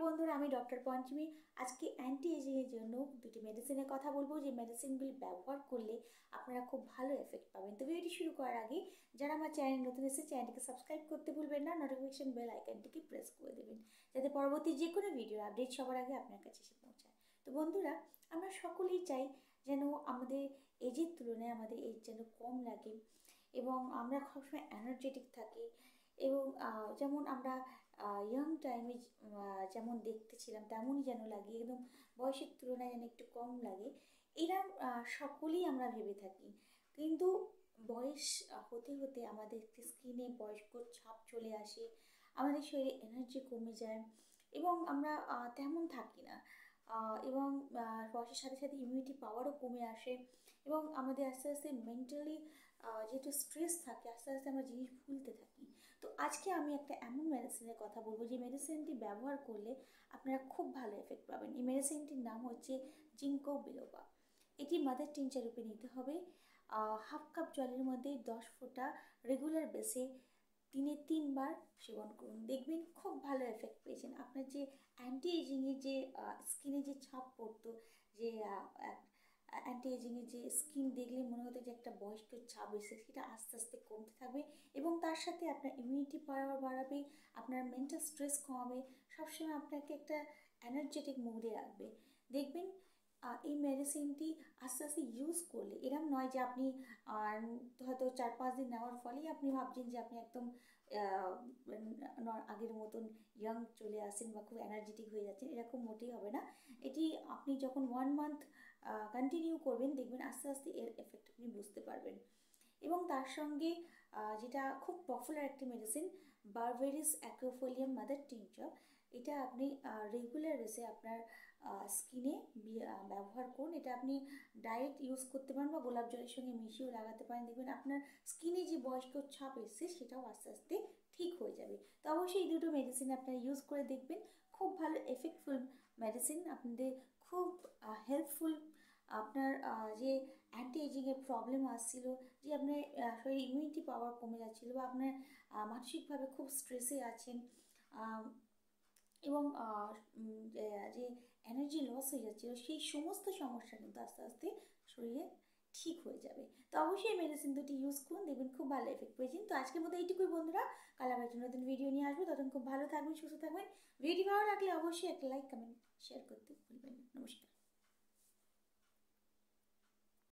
বন্ধুরা, আমি ডক্টর পঞ্চমী। আজকে অ্যান্টি এজিংয়ের জন্য দুটি মেডিসিনের কথা বলবো, যে মেডিসিনগুলি ব্যবহার করলে আপনারা খুব ভালো এফেক্ট পাবেন। তো ভিডিওটি শুরু করার আগে যারা আমার চ্যানেল নতুন এসেছে, চ্যানেলটিকে সাবস্ক্রাইব করতে ভুলবেন না, নোটিফিকেশন বেল আইকনটিকে প্রেস করে দেবেন, যাতে পরবর্তী যে কোনো ভিডিওর আপডেট সবার আগে আপনার কাছে এসে পৌঁছায়। তো বন্ধুরা, আমরা সকলেই চাই যেন আমাদের এজের তুলনায় আমাদের এজ যেন কম লাগে এবং আমরা সবসময় এনার্জেটিক থাকি, এবং যেমন আমরা ইয়াং টাইমে যেমন দেখতে ছিলাম তেমনই যেন লাগে, একদম বয়সের তুলনায় যেন একটু কম লাগে, এরম সকলেই আমরা ভেবে থাকি। কিন্তু বয়স হতে হতে আমাদের স্কিনে বয়স্ক ছাপ চলে আসে, আমাদের শরীরে এনার্জি কমে যায় এবং আমরা তেমন থাকি না, এবং বয়সের সাথে সাথে ইমিউনিটি পাওয়ারও কমে আসে এবং আমাদের আস্তে আস্তে মেন্টালি যেহেতু স্ট্রেস থাকে, আস্তে আস্তে আমরা জিনিস ভুলতে থাকি। তো আজকে আমি একটা এমন মেডিসিনের কথা বলবো যে মেডিসিনটি ব্যবহার করলে আপনারা খুব ভালো এফেক্ট পাবেন। এই মেডিসিনটির নাম হচ্ছে জিঙ্কো বিলোবা। এটি মাদার টিনচার রূপে নিতে হবে। হাফ কাপ জলের মধ্যে 10 ফোঁটা রেগুলার বেসে দিনে 3 বার সেবন করুন, দেখবেন খুব ভালো এফেক্ট পেয়েছেন। আপনার যে অ্যান্টি এজিংয়ের যে স্কিনে যে ছাপ পড়তো, যে অ্যান্টি এজিংয়ের যে স্কিন দেখলে মনে হতো যে একটা বয়স্ক ছাপ এসে, সেটা আস্তে আস্তে কমতে থাকবে এবং তার সাথে আপনার ইমিউনিটি পাওয়ার বাড়াবে, আপনার মেন্টাল স্ট্রেস কমাবে, সবসময় আপনাকে একটা এনার্জেটিক মুডে রাখবে। দেখবেন এই মেডিসিনটি আস্তে আস্তে ইউজ করলে এরম নয় যে আপনি হয়তো 4-5 দিন নেওয়ার ফলেই আপনি ভাবছেন যে আপনি একদম আগের মতন ইয়াং চলে আসেন বা খুব এনার্জেটিক হয়ে যাচ্ছেন, এরকম মোটেই হবে না। এটি আপনি যখন 1 মান্থ কন্টিনিউ করবেন, দেখবেন আস্তে আস্তে এর এফেক্ট আপনি বুঝতে পারবেন। এবং তার সঙ্গে যেটা খুব পপুলার একটি মেডিসিন, বারবেরিস অ্যাক্রোফোলিয়াম মাদার টিনচার, এটা আপনি রেগুলার বেসে আপনার স্কিনে ব্যবহার করুন। এটা আপনি ডাইরেক্ট ইউজ করতে পারেন বা গোলাপ জলের সঙ্গে মিশিয়েও লাগাতে পারেন, দেখবেন আপনার স্কিনে যে বয়স্ক ছাপ এসছে সেটাও আস্তে আস্তে ঠিক হয়ে যাবে। তো অবশ্যই এই দুটো মেডিসিন আপনারা ইউজ করে দেখবেন, খুব ভালো এফেক্টফুল মেডিসিন, আপনাদের খুব হেল্পফুল। আপনার যে অ্যান্টি এজিংয়ের প্রবলেম আসছিল, যে আপনার শরীরে ইমিউনিটি পাওয়ার কমে যাচ্ছিলো বা আপনার মানসিকভাবে খুব স্ট্রেসে আছেন এবং যে এনার্জি লস হয়ে যাচ্ছিলো, সেই সমস্ত সমস্যা কিন্তু আস্তে আস্তে শরীরে ঠিক হয়ে যাবে। তো অবশ্যই মেডিসিন দুটি ইউজ করুন, দেখবেন খুব ভালো এফেক্ট পেয়েছেন। তো আজকের মতো এইটুকুই বন্ধুরা, কাল আবার একটা নতুন ভিডিও নিয়ে আসবো, তখন খুব ভালো থাকবেন, সুস্থ থাকবেন। ভিডিও ভালো লাগলে অবশ্যই একটা লাইক, কমেন্ট, শেয়ার করতে ভুলবেন না। নমস্কার।